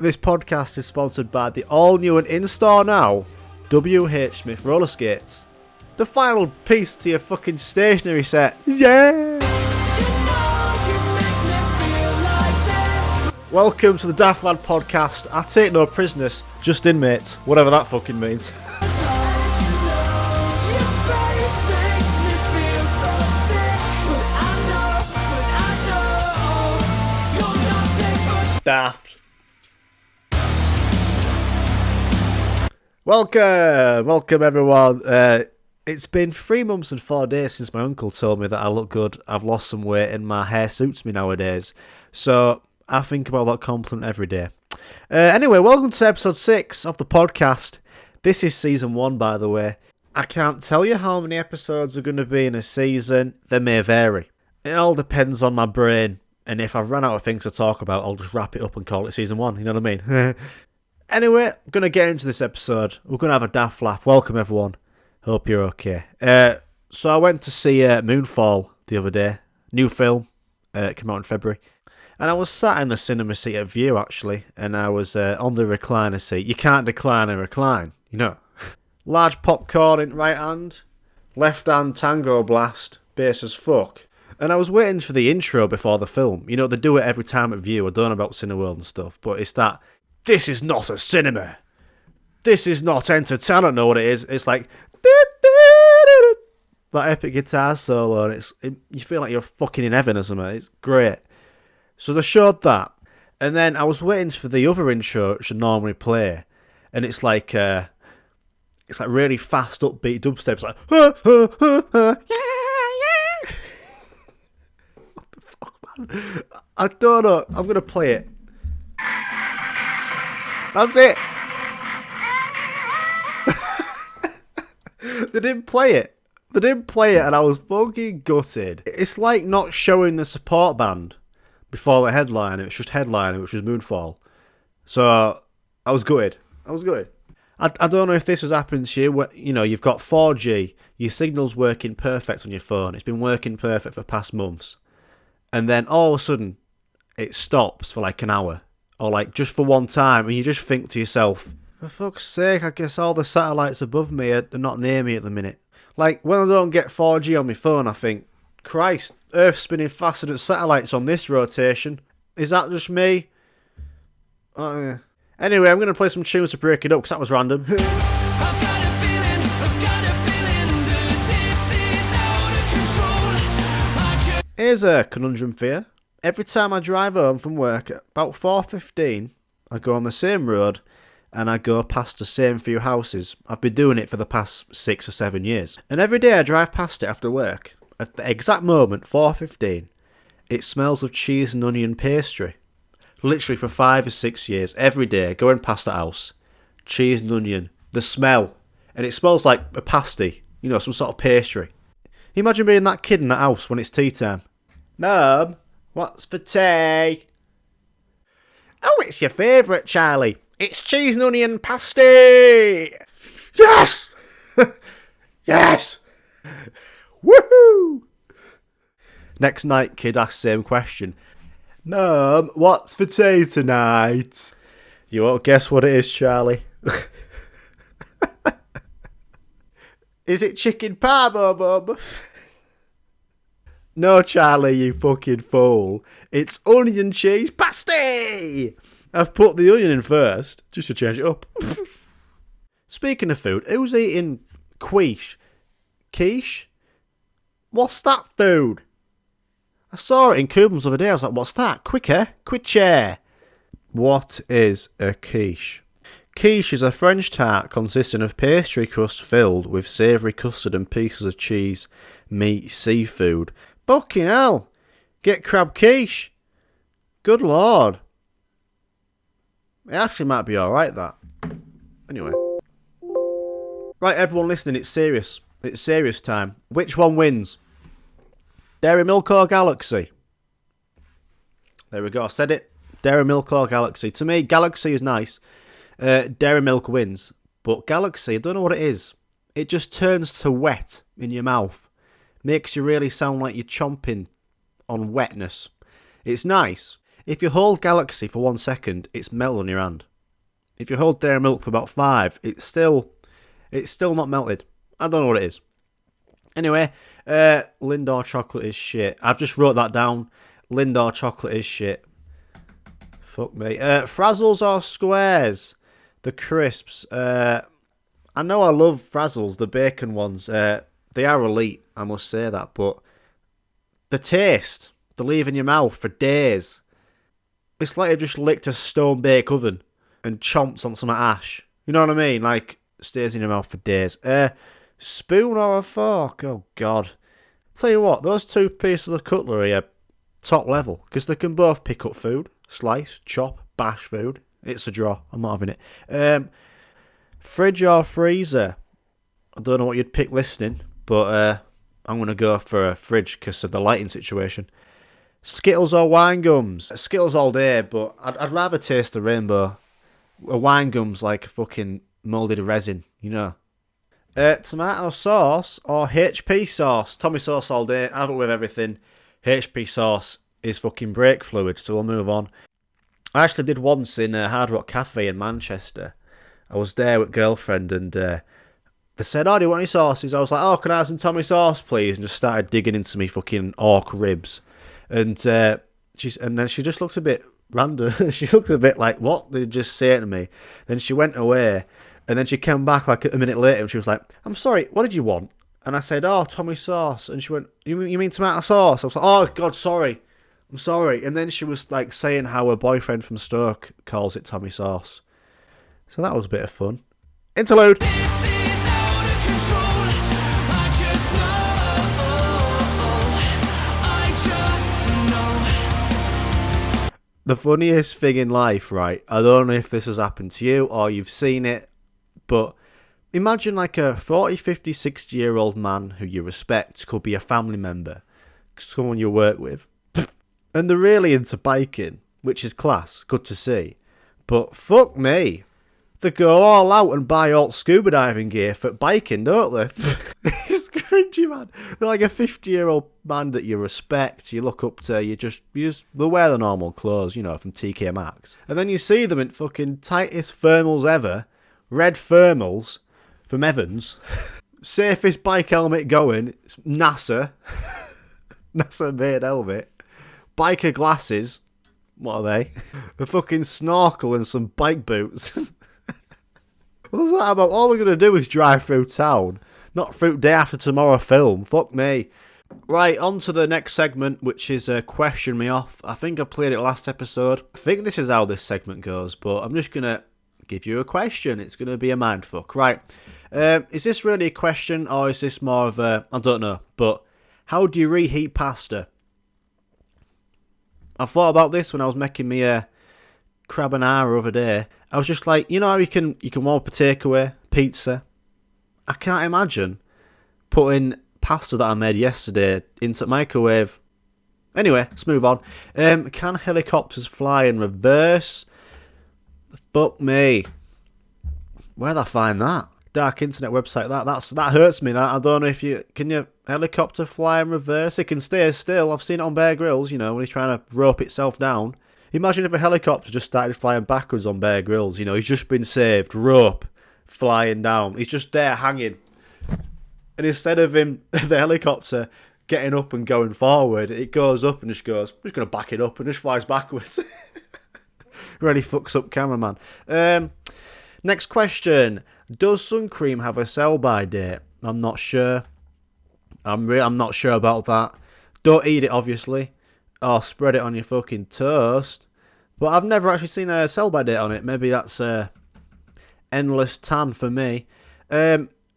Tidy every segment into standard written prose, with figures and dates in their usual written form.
This podcast is sponsored by the all-new and in-store now WH Smith roller skates. The final piece to your fucking stationery set. Yeah! Welcome to the Daft Lad podcast. I take no prisoners, just inmates, whatever that fucking means. Daft. Welcome everyone. It's been 3 months and 4 days since my uncle told me that I look good. I've lost some weight and my hair suits me nowadays. So I think about that compliment every day. Anyway, welcome to episode 6 of the podcast. This is season 1, by the way. I can't tell you how many episodes are going to be in a season. They may vary. It all depends on my brain. And if I've run out of things to talk about, I'll just wrap it up and call it season 1. You know what I mean? Anyway, I'm going to get into this episode. We're going to have a daft laugh. Welcome, everyone. Hope you're okay. So I went to see Moonfall the other day. New film. Came out in February. And I was sat in the cinema seat at View, actually. And I was on the recliner seat. You can't decline and recline, you know. Large popcorn in right hand. Left hand Tango Blast. Bass as fuck. And I was waiting for the intro before the film. You know, they do it every time at View. I don't know about Cineworld and stuff. But it's that, this is not a cinema. This is not entertainment. I don't know what it is. It's like, that epic guitar solo. And you feel like you're fucking in heaven or something. It's great. So they showed that. And then I was waiting for the other intro it should normally play. And it's like really fast upbeat dubstep. It's like, I don't know. I'm going to play it. That's it. They didn't play it. And I was fucking gutted. It's like not showing the support band before the headline. It was just headline, which was Moonfall. So I was gutted. I don't know if this has happened to you. You know, you've got 4G. Your signal's working perfect on your phone. It's been working perfect for past months. And then all of a sudden, it stops for like an hour. Or like just for one time. And you just think to yourself, for fuck's sake, I guess all the satellites above me are not near me at the minute. Like, when I don't get 4G on my phone, I think, Christ, Earth's spinning faster than satellites on this rotation. Is that just me? Anyway, I'm going to play some tunes to break it up, because that was random. Here's a conundrum for you. Every time I drive home from work at about 4:15, I go on the same road and I go past the same few houses. I've been doing it for the past 6 or 7 years. And every day I drive past it after work, at the exact moment, 4:15, it smells of cheese and onion pastry. Literally for 5 or 6 years, every day, going past the house, cheese and onion, the smell. And it smells like a pasty, you know, some sort of pastry. Imagine being that kid in that house when it's tea time. Mum, what's for tea? Oh, it's your favourite, Charlie. It's cheese and onion pasty. Yes! Yes! Woohoo! Next night, kid asks same question. Mum, what's for tea tonight? You won't guess what it is, Charlie. Is it chicken parmo, Mum? No, Charlie, you fucking fool. It's onion cheese pasty! I've put the onion in first, just to change it up. Speaking of food, who's eating quiche? Quiche? What's that food? I saw it in Cubans the other day. I was like, what's that? Quiche. What is a quiche? Quiche is a French tart consisting of pastry crust filled with savoury custard and pieces of cheese, meat, seafood. Fucking hell. Get crab quiche. Good lord. It actually might be alright, that. Anyway. Right, everyone listening, it's serious. It's serious time. Which one wins? Dairy Milk or Galaxy? There we go, I said it. Dairy Milk or Galaxy. To me, Galaxy is nice. Dairy Milk wins. But Galaxy, I don't know what it is. It just turns to wet in your mouth. Makes you really sound like you're chomping on wetness. It's nice. If you hold Galaxy for 1 second, it's melted on your hand. If you hold Dairy Milk for about 5, it's still not melted. I don't know what it is. Anyway, Lindor chocolate is shit. I've just wrote that down. Lindor chocolate is shit. Fuck me. Frazzles or squares? The crisps. I know I love Frazzles, the bacon ones. They are elite, I must say that. But the taste, they leave in your mouth for days. It's like I've just licked a stone bake oven and chomped on some ash. You know what I mean? Like, stays in your mouth for days. Spoon or a fork? Oh, God. Tell you what, those 2 pieces of cutlery are top level, because they can both pick up food, slice, chop, bash food. It's a draw. I'm not having it. Fridge or freezer? I don't know what you'd pick listening, but I'm going to go for a fridge because of the lighting situation. Skittles or wine gums? Skittles all day, but I'd rather taste the rainbow. A wine gum's like fucking moulded resin, you know. Tomato sauce or HP sauce? Tommy sauce all day. Have it with everything. HP sauce is fucking brake fluid, so we'll move on. I actually did once in a Hard Rock Cafe in Manchester. I was there with girlfriend and they said, oh, do you want any sauces? I was like, oh, can I have some Tommy sauce, please? And just started digging into me fucking orc ribs. And then she just looked a bit random. She looked a bit like, what did you just say to me? Then she went away. And then she came back like a minute later and she was like, I'm sorry, what did you want? And I said, oh, Tommy sauce. And she went, you mean tomato sauce? I was like, oh, God, sorry. I'm sorry. And then she was like saying how her boyfriend from Stoke calls it Tommy sauce. So that was a bit of fun. Interlude. The funniest thing in life, right? I don't know if this has happened to you or you've seen it, but imagine like a 40, 50, 60-year-old man who you respect, could be a family member, someone you work with, and they're really into biking, which is class, good to see. But fuck me, they go all out and buy all scuba diving gear for biking, don't they? It's cringy, man. They're like a 50-year-old man that you respect, you look up to, they wear the normal clothes, you know, from TK Maxx. And then you see them in fucking tightest thermals ever, red thermals from Evans, safest bike helmet going, it's NASA, NASA made helmet, biker glasses, what are they? A fucking snorkel and some bike boots. What's that about? All they're going to do is drive through town, not through Day After Tomorrow film. Fuck me. Right, on to the next segment, which is Question Me Off. I think I played it last episode. I think this is how this segment goes, but I'm just going to give you a question. It's going to be a mindfuck. Right, is this really a question, or is this more of a, I don't know, but how do you reheat pasta? I thought about this when I was making me a carbonara the other day. I was just like, you know how you can warm up a takeaway, pizza? I can't imagine putting pasta that I made yesterday into the microwave. Anyway, let's move on. Can helicopters fly in reverse? Fuck me. Where'd I find that? Dark internet website. That hurts me. That I don't know if can your helicopter fly in reverse? It can stay still. I've seen it on Bear Grylls. You know, when he's trying to rope itself down. Imagine if a helicopter just started flying backwards on Bear Grylls. You know, he's just been saved. Rope flying down. He's just there hanging. And instead of him, the helicopter getting up and going forward, it goes up and just goes, I'm just going to back it up and just flies backwards. Really fucks up cameraman. Next question. Does sun cream have a sell-by date? I'm not sure. I'm not sure about that. Don't eat it, obviously. Or spread it on your fucking toast. But I've never actually seen a sell-by date on it. Maybe that's endless tan for me.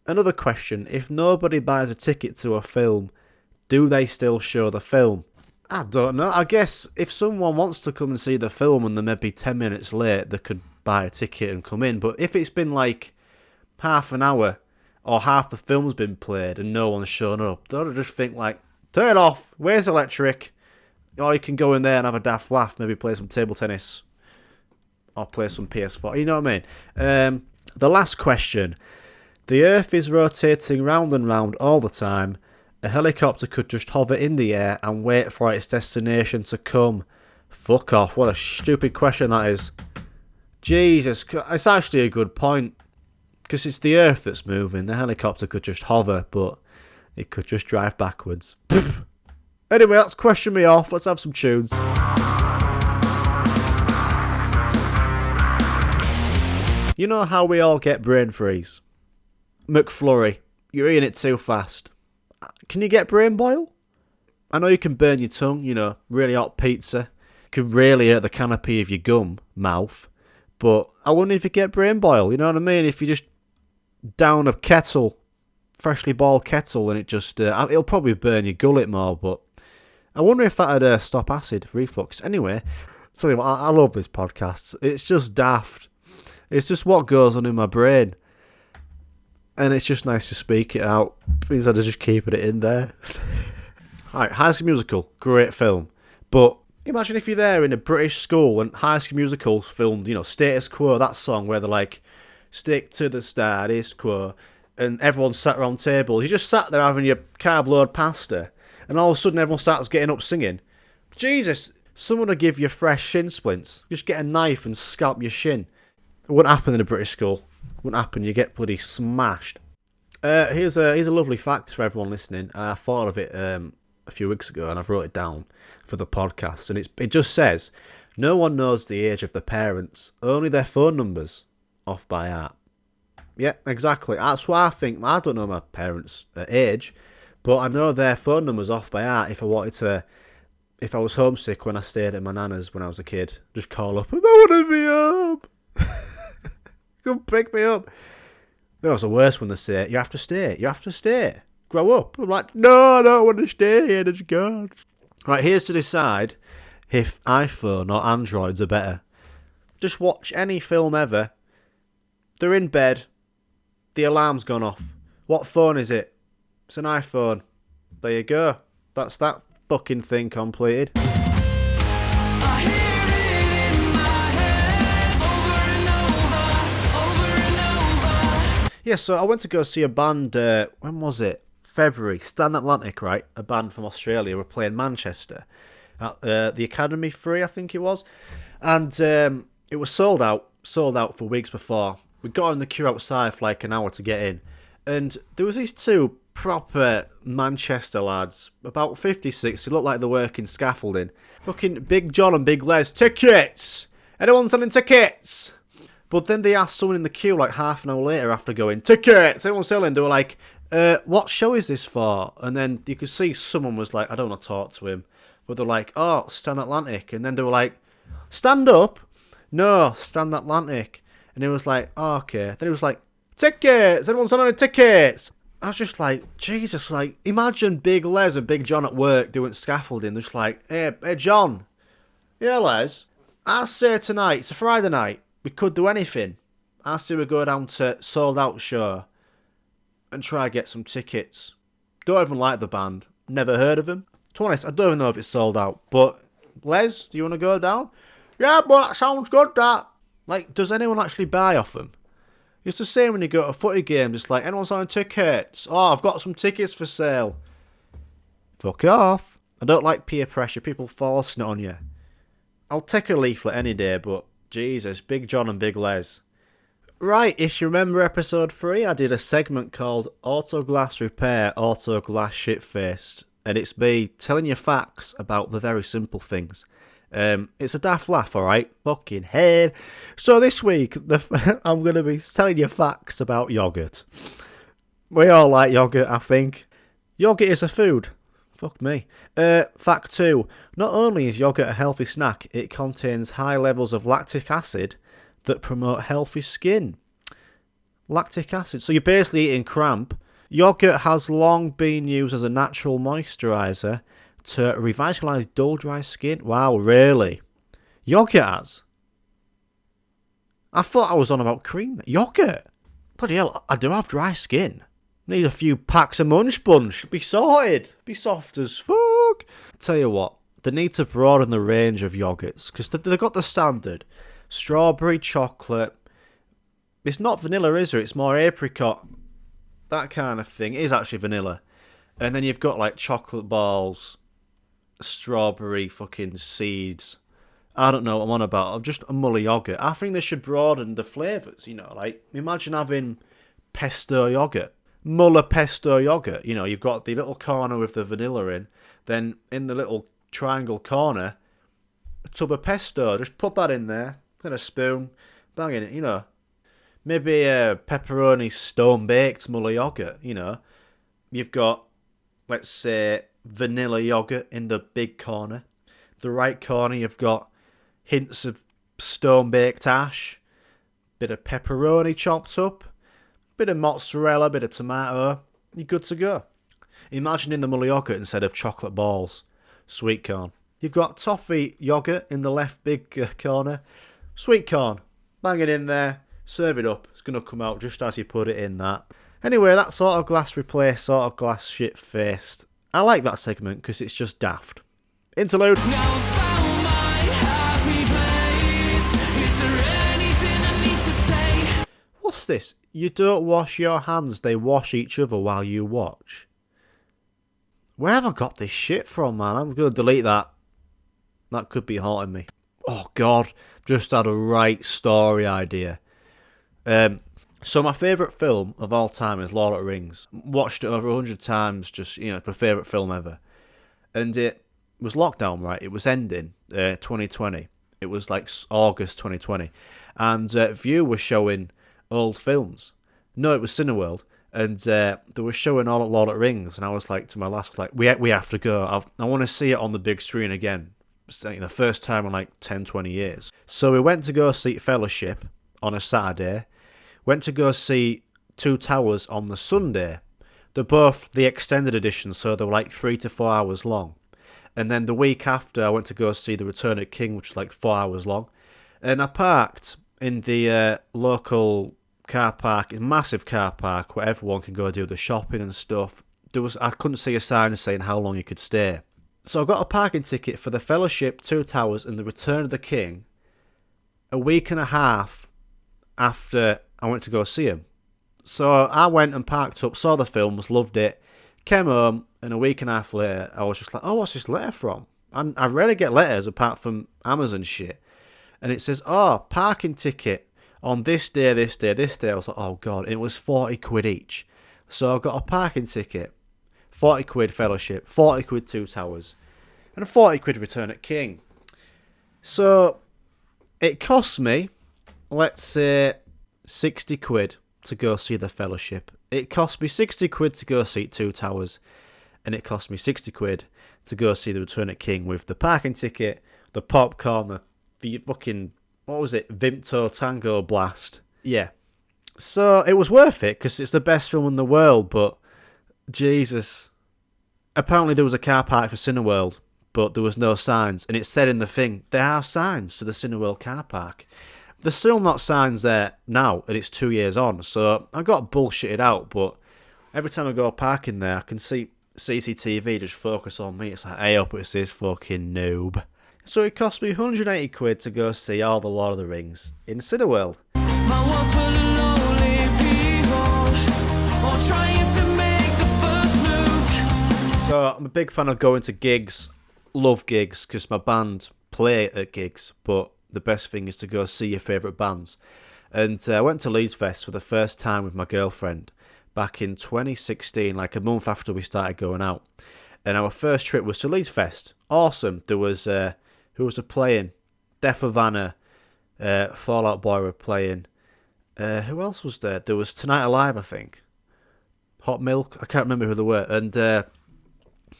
Another question. If nobody buys a ticket to a film, do they still show the film? I don't know. I guess if someone wants to come and see the film and they're maybe 10 minutes late, they could buy a ticket and come in. But if it's been like half an hour or half the film's been played and no one's shown up, don't just think like, turn it off, where's electric? Or you can go in there and have a daft laugh, maybe play some table tennis or play some PS4. You know what I mean? The last question. The Earth is rotating round and round all the time. A helicopter could just hover in the air and wait for its destination to come. Fuck off. What a stupid question that is. Jesus, it's actually a good point. Because it's the Earth that's moving. The helicopter could just hover, but it could just drive backwards. Anyway, let's question me off. Let's have some tunes. You know how we all get brain freeze? McFlurry. You're eating it too fast. Can you get brain boil? I know you can burn your tongue, really hot pizza. Can really hurt the canopy of your gum, mouth. But I wonder if you get brain boil, you know what I mean? If you just down a kettle, freshly boiled kettle, and it just, it'll probably burn your gullet more, but I wonder if that'd stop acid reflux. Anyway, tell you what, I love this podcast. It's just daft. It's just what goes on in my brain. And it's just nice to speak it out instead of just keeping it in there. Alright, High School Musical, great film. But imagine if you're there in a British school and High School Musical filmed, Status Quo, that song where they're like, stick to the status quo, and everyone sat around tables. You just sat there having your carb load pasta, and all of a sudden everyone starts getting up singing. Jesus, someone would give you fresh shin splints. Just get a knife and scalp your shin. It wouldn't happen in a British school. It wouldn't happen. You get bloody smashed. Here's a lovely fact for everyone listening. I thought of it a few weeks ago, and I've wrote it down for the podcast. And it just says, no one knows the age of the parents, only their phone numbers, off by heart. Yeah, exactly. That's what I think. I don't know my parents' age, but I know their phone numbers off by heart. If I was homesick when I stayed at my nana's when I was a kid, just call up, I want to be home. Come pick me up. That was the worst when they say, you have to stay. Grow up. I'm like, no, I don't want to stay here, just go. Right, here's to decide if iPhone or Androids are better. Just watch any film ever. They're in bed. The alarm's gone off. What phone is it? It's an iPhone. There you go. That's that fucking thing completed. Yeah, so I went to go see a band, when was it? February. Stand Atlantic, right? A band from Australia were playing Manchester at the Academy 3, I think it was. And it was sold out for weeks before. We got in the queue outside for like an hour to get in. And there was these two proper Manchester lads, about 56, who looked like they're working scaffolding. Fucking Big John and Big Les, tickets! Anyone selling tickets? But then they asked someone in the queue like half an hour later after going, tickets! Anyone selling? They were like, what show is this for? And then you could see someone was like, I don't want to talk to him. But they're like, oh, Stand Atlantic. And then they were like, stand up? No, Stand Atlantic. And it was like, oh, okay. Then it was like, tickets! Anyone selling any tickets? I was just like, Jesus, like, imagine Big Les and Big John at work doing scaffolding. They're just like, hey, John. Yeah, Les. I say tonight, it's a Friday night. We could do anything. I say we go down to Sold Out Show and try get some tickets. Don't even like the band. Never heard of them. To be honest, I don't even know if it's sold out. But, Les, do you want to go down? Yeah, but that sounds good, that. Like, does anyone actually buy off them? It's the same when you go to a footy game. Just like, anyone selling tickets? Oh, I've got some tickets for sale. Fuck off. I don't like peer pressure. People forcing it on you. I'll take a leaflet any day, but Jesus, Big John and Big Les. Right, if you remember episode 3, I did a segment called Auto Glass Repair, Auto Glass Shitfaced. And it's me telling you facts about the very simple things. It's a daft laugh, alright? Fucking head. So this week, I'm going to be telling you facts about yoghurt. We all like yoghurt, I think. Yoghurt is a food. Fuck me. Fact 2. Not only is yoghurt a healthy snack, it contains high levels of lactic acid that promote healthy skin. Lactic acid. So you're basically eating cramp. Yoghurt has long been used as a natural moisturiser to revitalise dull, dry skin. Wow, really? Yoghurt has? I thought I was on about cream. Yoghurt? Bloody hell, I do have dry skin. Need a few packs of Munch Bunch. Be sorted. Be soft as fuck. Tell you what, they need to broaden the range of yogurts because they've got the standard. Strawberry, chocolate. It's not vanilla, is it? It's more apricot. That kind of thing. It is actually vanilla. And then you've got like chocolate balls, strawberry fucking seeds, I don't know what I'm on about. I'm just a Mully Yogurt. I think they should broaden the flavours, you know. Like, imagine having pesto yogurt. Muller pesto yogurt. You know, you've got the little corner with the vanilla in. Then in the little triangle corner, a tub of pesto. Just put that in there. Get a spoon. Bang in it, you know. Maybe a pepperoni stone-baked Mully Yogurt, you know. You've got, let's say, vanilla yogurt in the big corner. The right corner, you've got hints of stone-baked ash, bit of pepperoni chopped up, bit of mozzarella, bit of tomato. You're good to go. Imagine in the Mully Yogurt instead of chocolate balls, sweet corn. You've got toffee yogurt in the left big corner, sweet corn. Bang it in there, serve it up. It's going to come out just as you put it in that. Anyway, that sort of glass replaced, sort of glass shit-faced. I like that segment because it's just daft. Interlude. What's this? You don't wash your hands, they wash each other while you watch. Where have I got this shit from, man? I'm going to delete that. That could be haunting me. Oh, God. Just had a right story idea. So my favourite film of all time is Lord of the Rings. Watched it over 100 times, just, you know, it's my favourite film ever. And it was lockdown, right? It was ending 2020. It was like August 2020. And View was showing old films. No, it was Cineworld. And they were showing all at Lord of the Rings. And I was like, to my last, like, we have to go. I want to see it on the big screen again. It's like the first time in like 10, 20 years. So we went to go see Fellowship on a Saturday. Went to go see Two Towers on the Sunday. They're both the extended edition, so they were like 3 to 4 hours long. And then the week after, I went to go see The Return of the King, which is like 4 hours long. And I parked in the local car park, a massive car park, where everyone can go do the shopping and stuff. I couldn't see a sign saying how long you could stay. So I got a parking ticket for the Fellowship, Two Towers, and The Return of the King a week and a half after I went to go see him. So I went and parked up, saw the films, loved it, came home, and a week and a half later, I was just like, oh, what's this letter from? And I rarely get letters apart from Amazon shit. And it says, oh, parking ticket on this day, this day, this day. I was like, oh, God. And it was 40 quid each. So I got a parking ticket, 40 quid Fellowship, 40 quid Two Towers, and a 40 quid Return at King. So it cost me, let's say, 60 quid to go see the Fellowship. It cost me 60 quid to go see Two Towers, and it cost me 60 quid to go see the Return of King with the parking ticket, the popcorn, the fucking, what was it, Vimto Tango Blast. Yeah. So it was worth it because it's the best film in the world, but Jesus. Apparently there was a car park for Cineworld, but there was no signs, and it said in the thing, there are signs to the Cineworld car park. There's still not signs there now, and it's 2 years on, so I got bullshitted out, but every time I go parking there, I can see CCTV just focus on me. It's like, hey up, it's this fucking noob. So it cost me 180 quid to go see all the Lord of the Rings in Cineworld. My walls full of lonely people, all trying to make the first move. So I'm a big fan of going to gigs, love gigs, because my band play at gigs, but the best thing is to go see your favourite bands. And I went to Leeds Fest for the first time with my girlfriend back in 2016, like a month after we started going out. And our first trip was to Leeds Fest. Awesome. There was, who was playing? Def Havana, Fall Out Boy were playing. Who else was there? There was Tonight Alive, I think. Hot Milk, I can't remember who they were. And,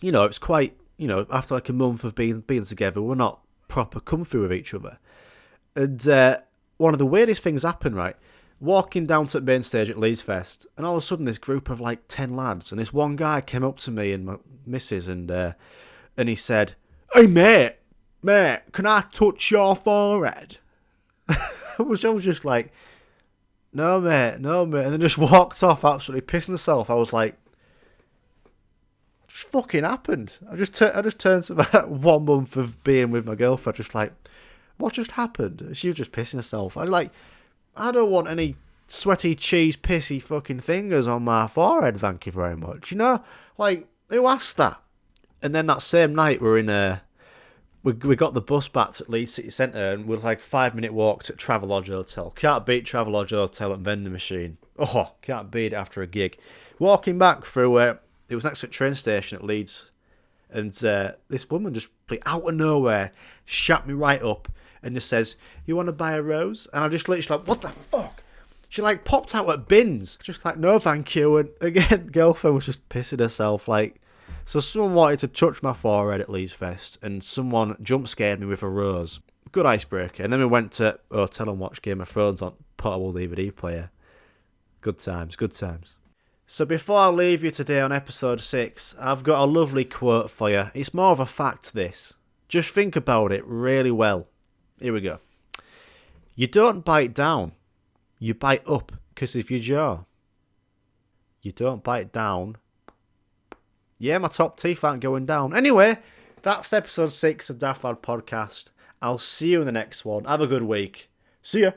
you know, it's quite, you know, after like a month of being together, we're not proper comfy with each other. And one of the weirdest things happened, right? Walking down to the main stage at Leeds Fest, and all of a sudden this group of like 10 lads, and this one guy came up to me and my missus, and he said, hey mate, can I touch your forehead? I was just like, no mate, and then just walked off absolutely pissing himself. I was like, what just fucking happened? I just turned to about 1 month of being with my girlfriend, just like, what just happened? She was just pissing herself. I don't want any sweaty cheese pissy fucking fingers on my forehead, thank you very much. You know, like, who asked that? And then that same night we're in we got the bus back to Leeds City Centre and we're like 5-minute walk to Travelodge Hotel. Can't beat Travelodge Hotel and vending machine. Oh, can't beat it after a gig. Walking back through it was next to a train station at Leeds, and this woman just out of nowhere shut me right up and just says, "You want to buy a rose?" And I just literally like, what the fuck? She like popped out at bins, just like, no thank you. And again, girlfriend was just pissing herself like. So someone wanted to touch my forehead at Leeds Fest, and someone jump scared me with a rose. Good icebreaker. And then we went to hotel and watched Game of Thrones on portable DVD player. Good times, good times. So before I leave you today on episode 6, I've got a lovely quote for you. It's more of a fact, this. Just think about it really well. Here we go. You don't bite down. You bite up because of your jaw. You don't bite down. Yeah, my top teeth aren't going down. Anyway, that's episode 6 of Daft Lad Podcast. I'll see you in the next one. Have a good week. See ya.